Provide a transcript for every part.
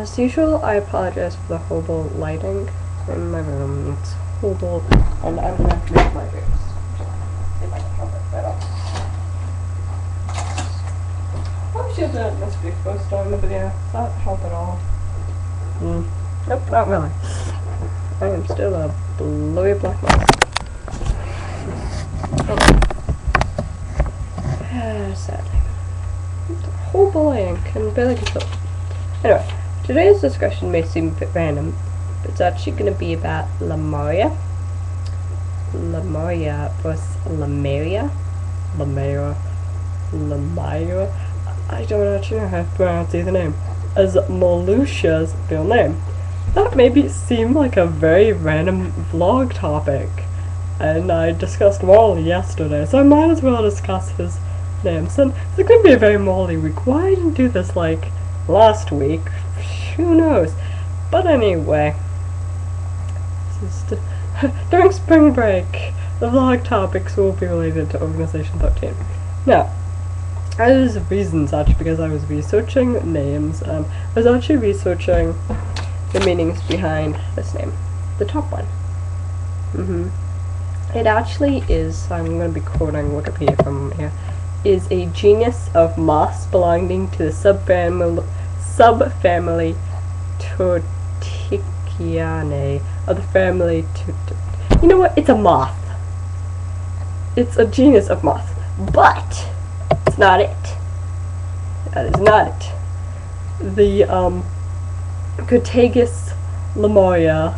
As usual, I apologize for the horrible lighting in my room. It's horrible, and I'm gonna have to make my drinks. If I can help it at all. Probably should have done this before starting the video. Does that help at all? Nope, not really. I am still a blurry black mouse. Sadly. Horrible lighting, can barely control it. Anyway, today's discussion may seem a bit random, but it's actually going to be about Lumaria. Lumaria versus Lumaria. Lumaira. I don't actually know how to pronounce either name. As Malusha's real name. That maybe seemed like a very random vlog topic, and I discussed Wally yesterday, so I might as well discuss his names. And it's going to be a very Molly week. Why didn't do this like last week? Who knows? But anyway, during spring break, the vlog topics will be related to Organization 13. Now, there's reasons actually, because I was researching names, and I was actually researching the meanings behind this name, the top one. It actually is, I'm going to be quoting Wikipedia from here, is a genus of moths belonging to the subfamily Turticianae of the family You know what? It's a moth. It's a genus of moths, but it's not it. That is not it. The Crataegus lumaria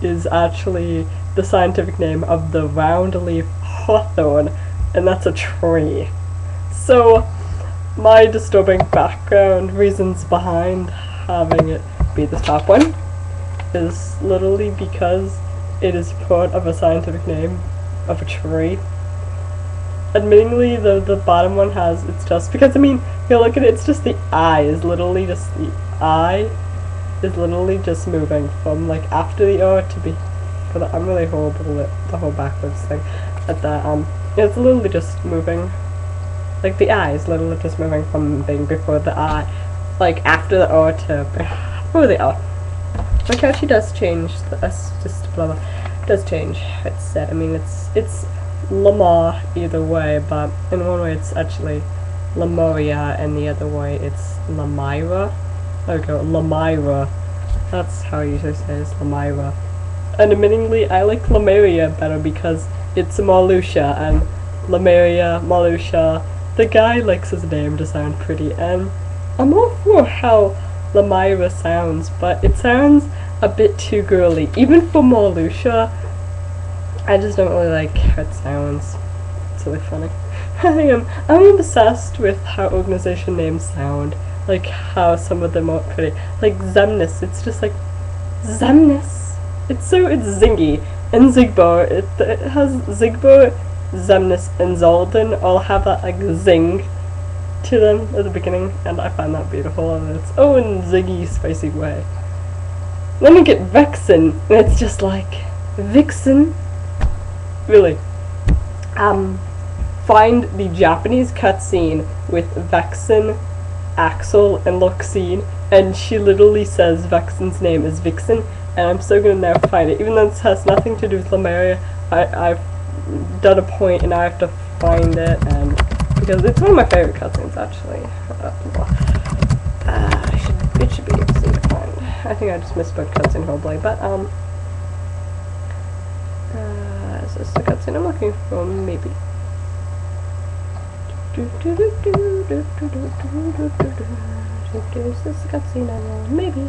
is actually the scientific name of the round-leaf hawthorn, and that's a tree. So, my disturbing background reasons behind having it be the top one is literally because it is part of a scientific name of a tree. Admittingly, the bottom one has, it's just because, I mean, you look at it, it's just the eye is literally just, the eye is literally just moving from, like, after the O to be, I'm really horrible at the whole backwards thing, at the, it's literally just moving, like, the eye is literally just moving from being before the I, like, after the O to before the O. Like, actually does change, that's just blah blah, does change, it's said, I mean, it's Lamar either way, but in one way it's actually Lumaria, and the other way it's Lumaira. There we go, Lumaira. That's how I usually say it, is Lumaira. And admittingly, I like Lumaria better because it's Malusha, and Lumaria, Malusha, the guy likes his name to sound pretty, and I'm all for how Lumaira sounds, but it sounds a bit too girly. Even for Malusha, I just don't really like how it sounds. It's really funny. I'm obsessed with how organization names sound. Like how some of them are pretty. Like Zemnis, it's just like Zemnis. It's Zingy. And Zigbar, it has Zigbar, Zemnis, and Zoldan all have that like zing to them at the beginning, and I find that beautiful in its own ziggy, spicy way. Then you get Vexen, and it's just like Vixen. Really. Find the Japanese cutscene with Vexen, Axel, and Luxine, and she literally says Vexen's name is Vixen, and I'm still gonna now find it. Even though this has nothing to do with Lumaria, I've done a point and I have to find it, and because it's one of my favorite cutscenes actually. It should be easy to find. I think I just misspoke cutscene horribly, but is this the cutscene I'm looking for? Maybe. Is this the cutscene I want? Maybe.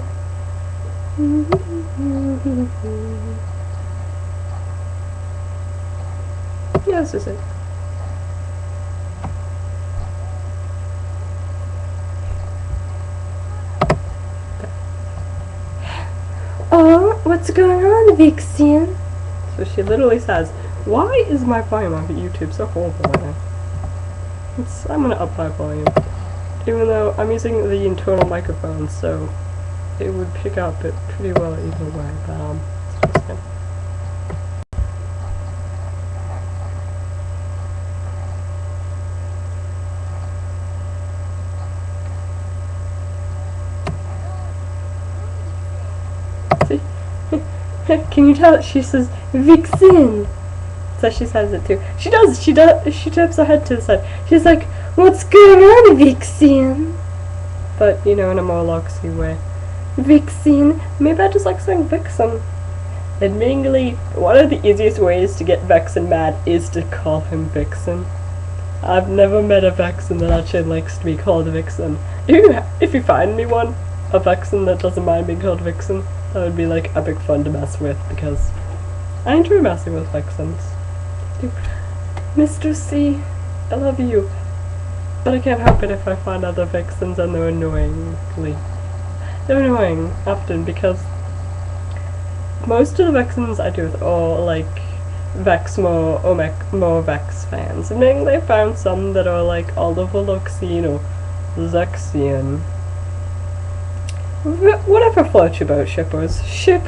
Yeah, this is it. Oh, what's going on, Vixen? So she literally says, why is my volume on YouTube so horrible right now? I'm gonna up my volume. Even though I'm using the internal microphone, so it would pick up it pretty well either way, but it's just gonna. See? Can you tell? She says, Vixen! So she says it too. She does, she tips her head to the side. She's like, what's going on, Vixen? But, you know, in a more loxy way. Vixen? Maybe I just like saying Vixen. Admittingly, one of the easiest ways to get Vexen mad is to call him Vixen. I've never met a Vexen that actually likes to be called Vixen. If you find me one, a Vexen that doesn't mind being called Vixen, that would be like epic fun to mess with, because I enjoy messing with Vexens. Mr. C, I love you, but I can't help it if I find other Vixens and they're annoying often, because most of the Vexens I do with are like Vexmo or more Vex fans, and then they found some that are like Oliver Luxian or Zexian. Whatever floats your boat, shippers. Ship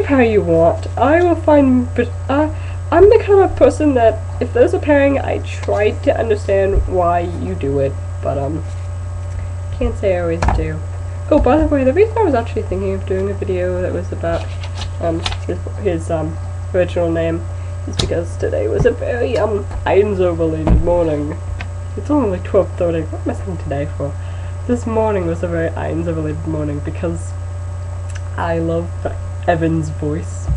how you want. I will find, but I'm the kind of person that if there's a pairing, I try to understand why you do it, but can't say I always do. Oh, by the way, the reason I was actually thinking of doing a video that was about his original name is because today was a very Ainzo-related morning. It's only like 12:30. What am I saying today for? This morning was a very Ainzo-related morning because I love Evan's voice.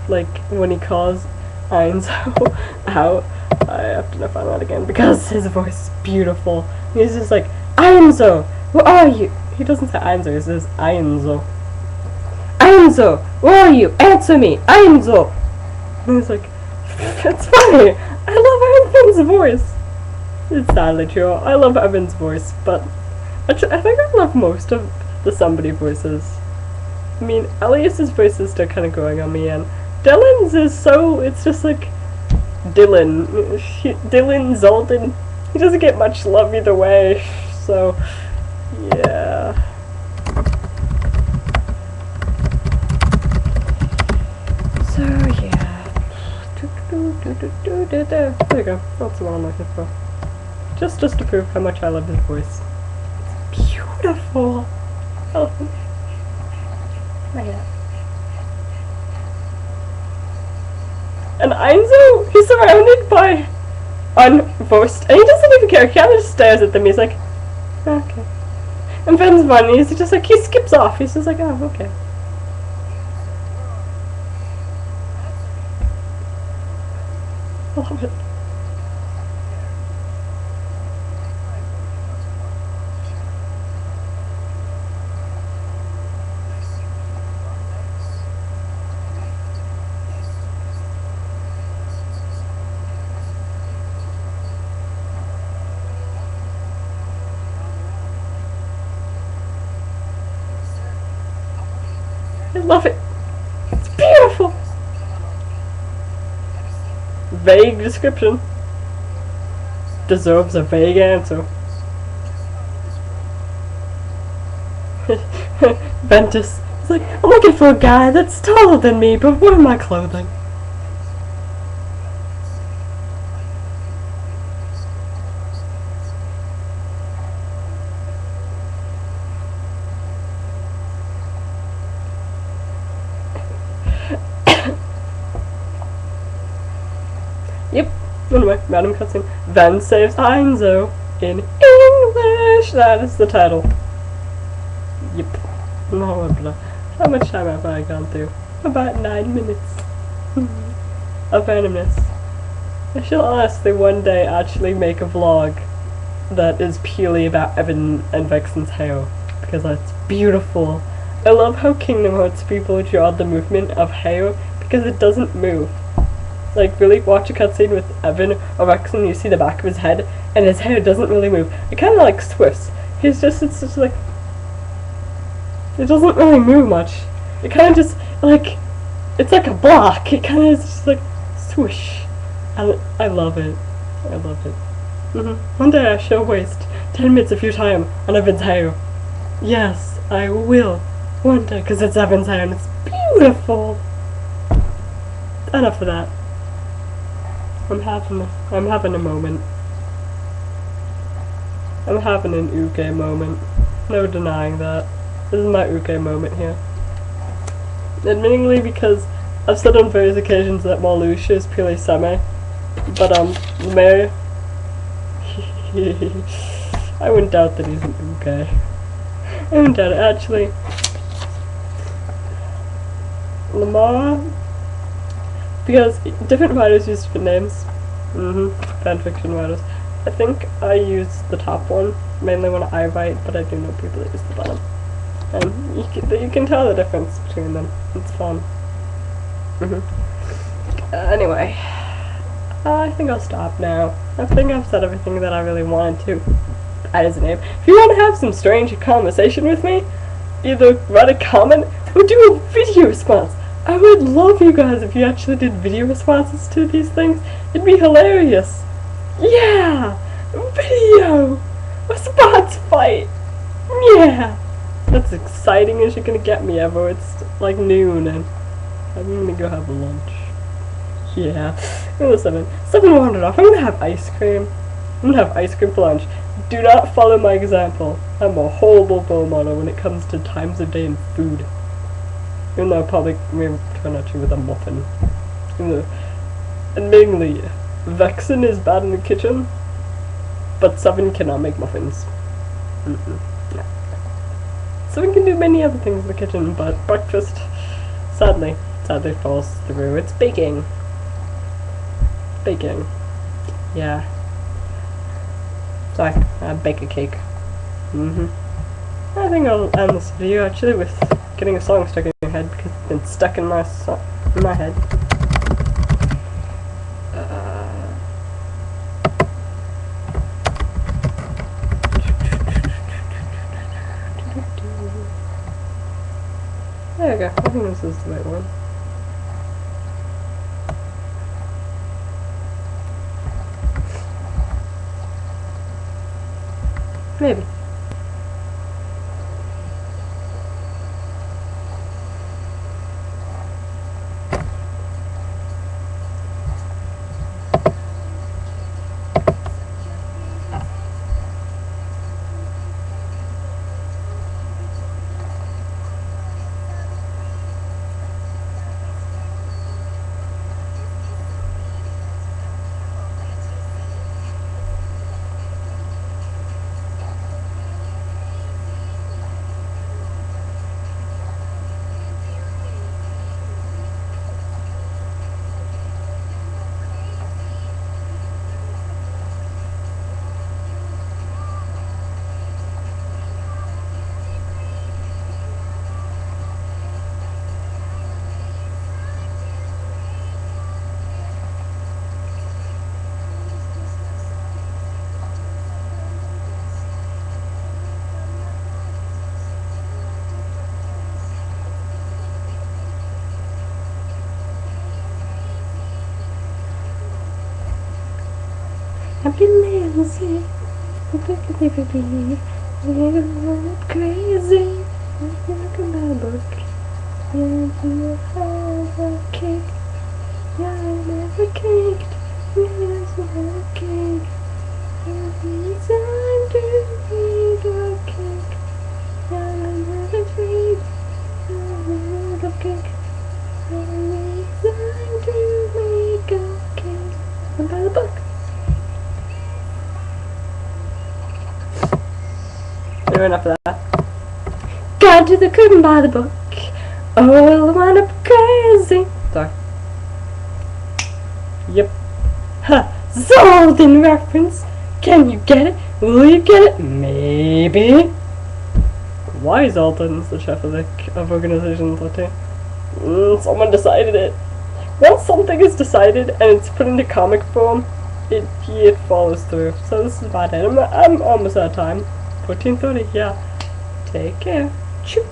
Like when he calls Ainzo out, I have to find that again because his voice is beautiful. He's just like, Ainzo, where are you? He doesn't say Ainzo, he says Ainzo. Ainzo, where are you? Answer me, Ainzo! And he's like, it's funny, I love Evan's voice. It's sadly true, I love Evan's voice, but actually, I think I love most of the somebody voices. I mean, Elias's voice is still kind of growing on me, and Dylan's is so, it's just like, Dylan, Zoltan, he doesn't get much love either way, so, yeah. So, yeah. There you go, that's the one I'm looking for. Just to prove how much I love his voice. It's beautiful! Oh. My God. And Ainzo, he's surrounded by unvoiced, and he doesn't even care, he kind of just stares at them, he's like, okay. And Ben's funny, he's just like, he skips off, he's just like, oh, okay. I love it. I love it. It's beautiful. Vague description deserves a vague answer. Ventus is like, I'm looking for a guy that's taller than me, but what am I clothing? Yep, anyway, Madam Cutscene. Van saves Ainzo in English! That is the title. Yep. How much time have I gone through? About 9 minutes. Of randomness. I shall honestly one day actually make a vlog that is purely about Evan and Vexen's hair, because that's beautiful. I love how Kingdom Hearts people draw the movement of hair, because it doesn't move. Like, really watch a cutscene with Evan or Vexen, you see the back of his head, and his hair doesn't really move. It kind of like swifts. It's just like, it doesn't really move much. It kind of just, like, it's like a block. It kind of is just like, swoosh. I love it. I love it. One day I shall waste 10 minutes of your time on Evan's hair. Yes, I will. One day, because it's Evan's hair and it's beautiful. Enough of that. I'm having a moment. I'm having an uke moment. No denying that. This is my uke moment here. Admittingly, because I've said on various occasions that Marluxia is purely semi, but Lumaria, I wouldn't doubt that he's okay. I wouldn't doubt it, actually. Lumaria, because different writers use different names. Fanfiction writers. I think I use the top one, mainly when I write, but I do know people that use the bottom. And you can tell the difference between them. It's fun. Anyway, I think I'll stop now. I think I've said everything that I really wanted to. That is a name. If you want to have some strange conversation with me, either write a comment or do a video response. I would love you guys if you actually did video responses to these things. It'd be hilarious. Yeah! Video! Response fight! Yeah! That's exciting as you're gonna get me ever. It's like noon and I'm gonna go have lunch. Yeah. Number 7. 7 wandered off. I'm gonna have ice cream. I'm gonna have ice cream for lunch. Do not follow my example. I'm a horrible role model when it comes to times of day and food. Even though I'll probably turn at you with a muffin. Admittingly, Vexen is bad in the kitchen, but 7 cannot make muffins. No. 7 can do many other things in the kitchen, but breakfast, sadly falls through. It's baking. Baking. Yeah. Sorry, I bake a cake. I think I'll end this video actually with getting a song stuck in your head because it's been stuck in my head. There we go. I think this is the right one. Maybe. I've been lazy, I'm crazy, I look at my book, and you have a cake, yeah, I never caked, yes, I have a cake, every time to make a cake, yeah, I never treat, I have a cake, every time to make a cake, and by the book. Enough of that. Got to the curtain by the book. Oh, I wind up crazy. Sorry. Yep. Ha! Zolden reference. Can you get it? Will you get it? Maybe. Why Zoltan's the chef of Organization 13? Someone decided it. Once something is decided and it's put into comic form, it follows through. So this is about it. I'm almost out of time. 14:30, yeah. Take care. Choo.